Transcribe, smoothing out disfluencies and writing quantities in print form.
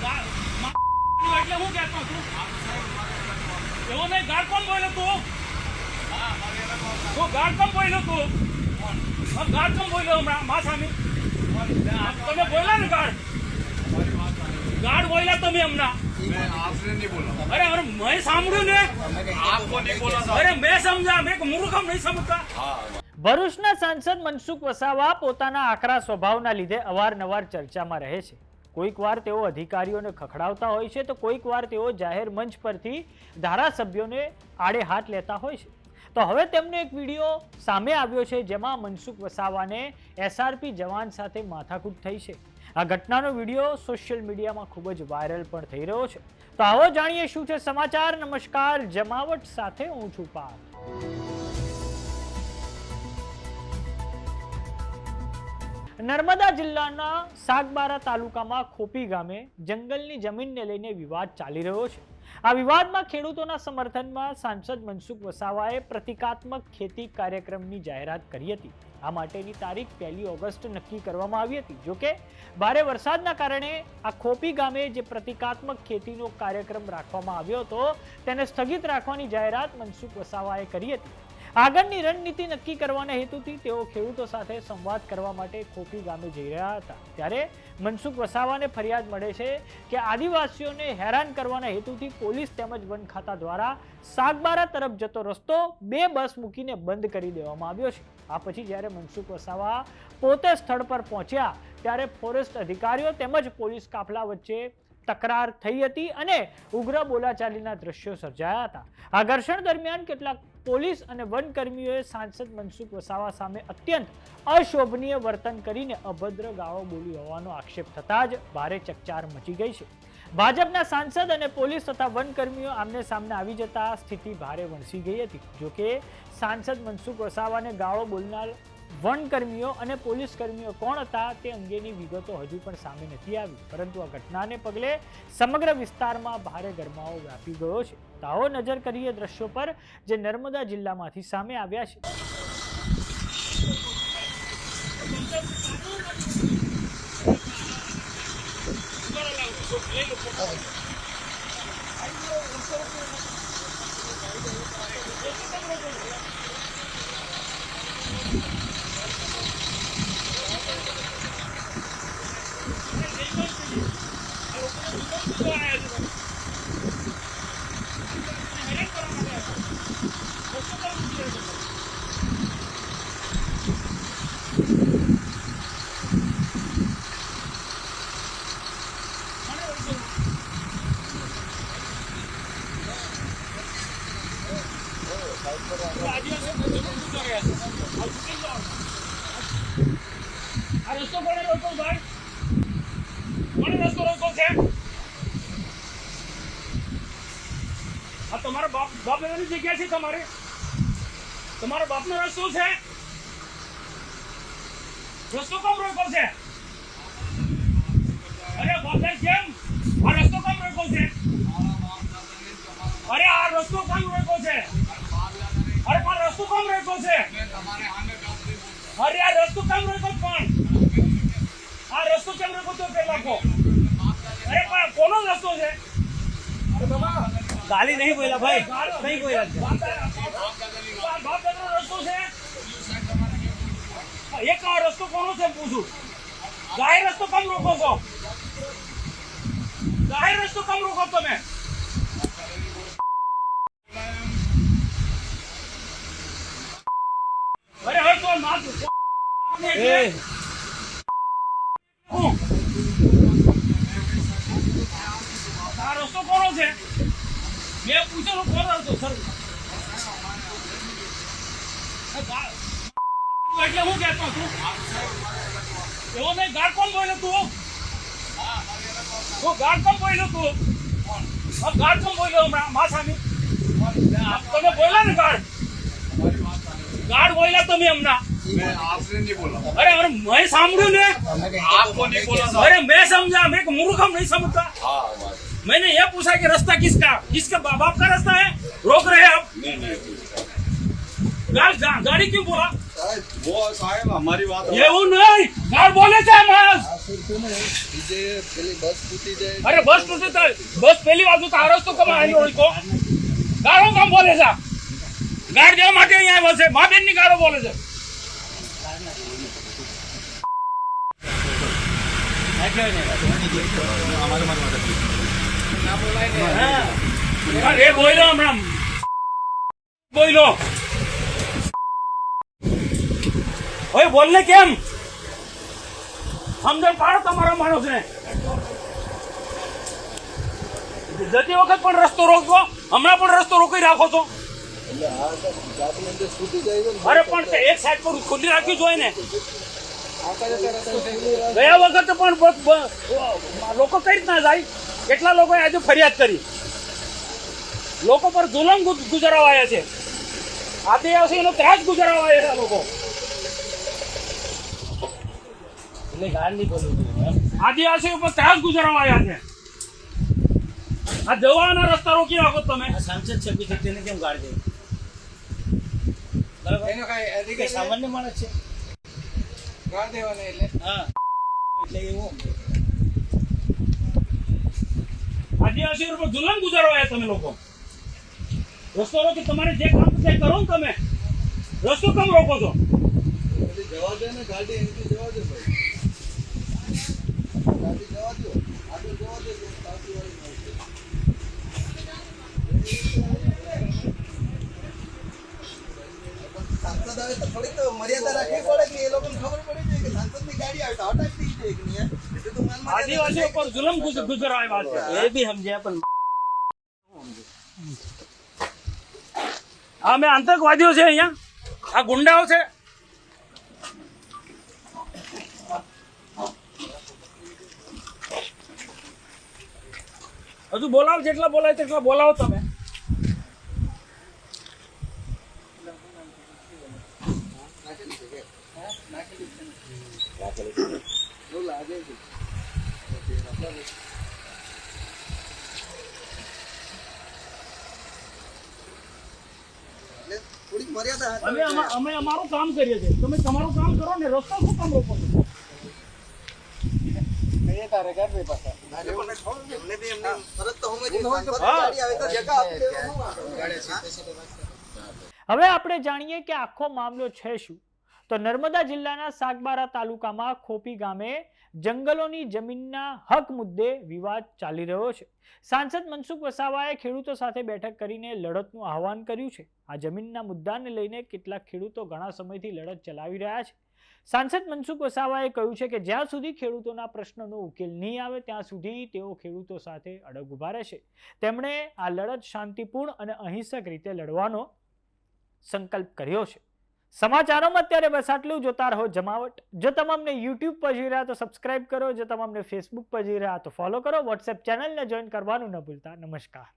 એટલે હું કહેતો તું એવો નહીં ગાડ કોણ બોલ્યો તું ગાડ કોણ બોલ્યો તું ગાડ કોણ બોલ્યો હમણાં મા સામી તમે બોલ્યા ને ગાડ બોલ્યા તમે હમણાં अरे अरे मैं સાંભળ્યું ને આપકો નહીં બોલા અરે મેં સમજા મેં મૂર્ખમ નહીં સમજતા। ભરૂચના સાંસદ મનસુખ વસાવા પોતાના આકરા સ્વભાવના લીધે અવારનવાર ચર્ચામાં રહે છે। કોઈક વાર તેઓ અધિકારીઓને ખખડાવતા હોય છે તો કોઈક વાર તેઓ જાહેર મંચ પરથી ધારાસભ્યોને આડે હાથ લેતા હોય છે। તો હવે તેમનો એક વિડીયો સામે આવ્યો છે જેમાં મનસુખ વસાવાને એસઆરપી જવાન સાથે માથાકૂટ થઈ છે। આ ઘટનાનો વિડીયો સોશિયલ મીડિયામાં ખૂબ જ વાયરલ પણ થઈ રહ્યો છે। તો આવો જાણીએ શું છે સમાચાર। નમસ્કાર, જમાવટ સાથે હું છું પાર્થ। નર્મદા જિલ્લાના સાગબારા તાલુકામાં ખોપી ગામે જંગલની જમીનને લઈને વિવાદ ચાલી રહ્યો છે। આ વિવાદમાં ખેડૂતોના સમર્થનમાં સાંસદ મનસુખ વસાવાએ પ્રતિકાત્મક ખેતી કાર્યક્રમની જાહેરાત કરી હતી। આ માટેની તારીખ 1 ઓગસ્ટ નક્કી કરવામાં આવી હતી। જોકે ભારે વરસાદના કારણે આ ખોપી ગામે જે પ્રતિકાત્મક ખેતીનો કાર્યક્રમ રાખવામાં આવ્યો હતો તેને સ્થગિત રાખવાની જાહેરાત મનસુખ વસાવાએ કરી હતી। આગળની રણનીતિ નક્કી કરવાના હેતુથી તેઓ ખેડૂતો સાથે સંવાદ કરવા માટે ખોપી ગામે જઈ રહ્યા હતા ત્યારે મનસુખ વસાવાને ફરિયાદ મળે છે કે આદિવાસીઓને હેરાન કરવાના હેતુથી પોલીસ તેમજ વન ખાતા દ્વારા સાગબારા તરફ જતો રસ્તો 2 બસ મૂકીને બંધ કરી દેવામાં આવ્યો છે। આ પછી જ્યારે મનસુખ વસાવા પોતે સ્થળ પર પહોંચ્યા ત્યારે ફોરેસ્ટ અધિકારીઓ તેમજ પોલીસ કાફલા વચ્ચે તકરાર થઈ હતી અને ઉગ્ર બોલાચાલીના દ્રશ્યો સર્જાયા હતા। આ ઘર્ષણ દરમિયાન કેટલાક પોલીસ અને વનકર્મીઓએ સાંસદ મનસુખ વસાવા સામે અત્યંત અશોભનીય વર્તન કરીને અભદ્ર ગાળો બોલી હોવાનો આક્ષેપ થતા જ ભારે ચકચાર મચી ગઈ છે। ભાજપના સાંસદ અને પોલીસ તથા વનકર્મીઓ આમને સામને આવી જતા સ્થિતિ ભારે વણસી ગઈ હતી। જોકે સાંસદ મનસુખ વસાવાને ગાળો બોલનાર વનકર્મીઓ અને પોલીસ કર્મીઓ કોણ હતા તે અંગેની વિગતો હજુ પણ સામે નથી આવી, પરંતુ આ ઘટનાને પગલે સમગ્ર વિસ્તારમાં ભારે ગરમાવો વ્યાપી ગયો છે। તો આવો નજર કરીએ દ્રશ્યો પર જે નર્મદા જિલ્લામાંથી સામે આવ્યા છે। તમારા બાપ લેવાની જગ્યા છે તમારા બાપનો રસ્તો છે રસ્તો કેમ રોકો છે અરે બાપ કેમ આ રસ્તો કેમ રોકો છે અરે આ રસ્તો કેમ રોકો છે અરે પણ રસ્તો કેમ રોકો છે અરે આ રસ્તો કેમ રોકો પણ આ રસ્તો કેમ રોકો તો પેલા કો અરે પણ કોનો રસ્તો છે અરે બાબા गाली नहीं बोला भाई नहीं बोला बाप दादा रस्तो से एक और रस्तो कौन से पूछू जाहिर रस्तो कम रोको को जाहिर रस्तो कम रोको तुम्हें अरे हर तो मार रस्तो कौन से मैं पूछो तो कौन रहा तो सर એટલે હું કહેતો તું એવો નહીં ગાડ કોણ બોલ્યો તું ગાડ કોણ બોલ્યો તું ગાડ કોણ બોલ્યો હમણાં મા સામી તમે બોલ્યા ને ગાડ બોલ્યા તમે હમણાં अरे अरे मैं સાંભળ્યું ને आपको नहीं बोला अरे मैं समझा मैं मूर्खम नहीं समझता मैंने ये पूछा कि रास्ता किसका बाप का रास्ता है रोक रहे आप गाड़ी क्यों बोला वो साहब हमारी बात ये वो नहीं गाड़ बोले थे જે પેલી બસ તૂટી જાય અરે બસ તૂટી તો બસ પહેલી બાજુ તો આ રસ્તો કમ આવ્યો હોય કો ગાળો કામ બોલે છે ગાડ દેવા માટે અહીંયા આવ્યો છે મા બેન ની ગાળો બોલે છે અરે બોલો હમણાં બોલો ઓય બોલ ને કેમ સમજણ પાડો તમારા માણસને જતી વખત પણ રસ્તો રોકવો હમણાં પણ રસ્તો રોકી રાખો છો એટલે આ ગાડી અંદર તૂટી જાય છે ને અરે પણ તે એક સાઈડ પર ખુલ્લી રાખવી જોઈએ ને આખા જતા રસ્તો ખુલ્લી રાખે. ગયા વખતે પણ લોકો કઈ રીતના જાય કેટલા લોકોએ આજે ફરિયાદ કરી લોકો પર જુલમ ગુજારવાયા છે આદિવાસીનો ત્રાસ ગુજારવાયા છે આ લોકો આદિવાસી ઉપર ત્રાસ ગુજારવાયા છે આ જવાના રસ્તા રોકી રાખો તમે સાંસદ છે તેને કેમ ગાળ દે બરાબર એનો કાંઈ કે અધિકાર સામાન્ય માણસ છે ગાળ દેવાના એટલે હા એટલે એવું આદિવાસી ઉપર જુલમ ગુજારવાયા તમે લોકો રસ્તો રોકી તમારે જે કામ તે કરો ને તમે રસ્તો કેમ રોકો છો પછી જવા દે ને ગાડી એનથી જવા દે ભાઈ ગાડી જવા દો આગળ જવા દે તો પાછી વાળી મળશે. સાંસદ આવે તો થોડીક તો મર્યાદા રાખવી પડે કે એ લોકોને ખબર પડી જાય કે સાંસદની ગાડી આવે તો હટાવી દઈ જાય કે નહીં એટલે તો માન આદિવાસી ઉપર જુલમ ગુજારવાયા છે એ બી સમજ્યા પણ આ મેં આતંકવાદીઓ છે અહીંયા આ ગુંડાઓ છે હજુ બોલાવો જેટલા બોલાય તેટલા બોલાવો તમે એવું લાગે છે એટલે થોડીક મર્યાદા અમે અમારું કામ કરીએ છીએ તમે તમારું કામ કરો ને રસ્તો શું કામ રોકો છો હવે આપણે જાણીએ કે આખો મામલો છે શું તો નર્મદા જિલ્લાના સાગબારા તાલુકામાં ખોપી ગામે જંગલોની જમીનના હક મુદ્દે વિવાદ ચાલી રહ્યો છે સાંસદ મનસુખ વસાવાએ ખેડૂતો સાથે બેઠક કરીને લડતનું આહવાન કર્યું છે આ જમીનના મુદ્દાને લઈને કેટલાક ખેડૂતો ઘણા સમયથી લડત ચલાવી રહ્યા છે સાંસદ મનસુખ વસાવાએ કહ્યું છે કે જ્યાં સુધી ખેડૂતોના પ્રશ્નનો ઉકેલ નહીં આવે ત્યાં સુધી તેઓ ખેડૂતો સાથે અડગ ઊભા રહેશે તેમણે આ લડત શાંતિપૂર્ણ અને અહિંસક રીતે લડવાનો સંકલ્પ કર્યો છે સમાચારોમાં અત્યારે બસ આટલું જોતા રહો જમાવટ જો તમામને YouTube પર જોઈ રહ્યા તો સબસ્ક્રાઇબ કરો જો તમામને Facebook પર જોઈ રહ્યા તો ફોલો કરો WhatsApp ચેનલને જોઈન કરવાનું ન ભૂલતા નમસ્કાર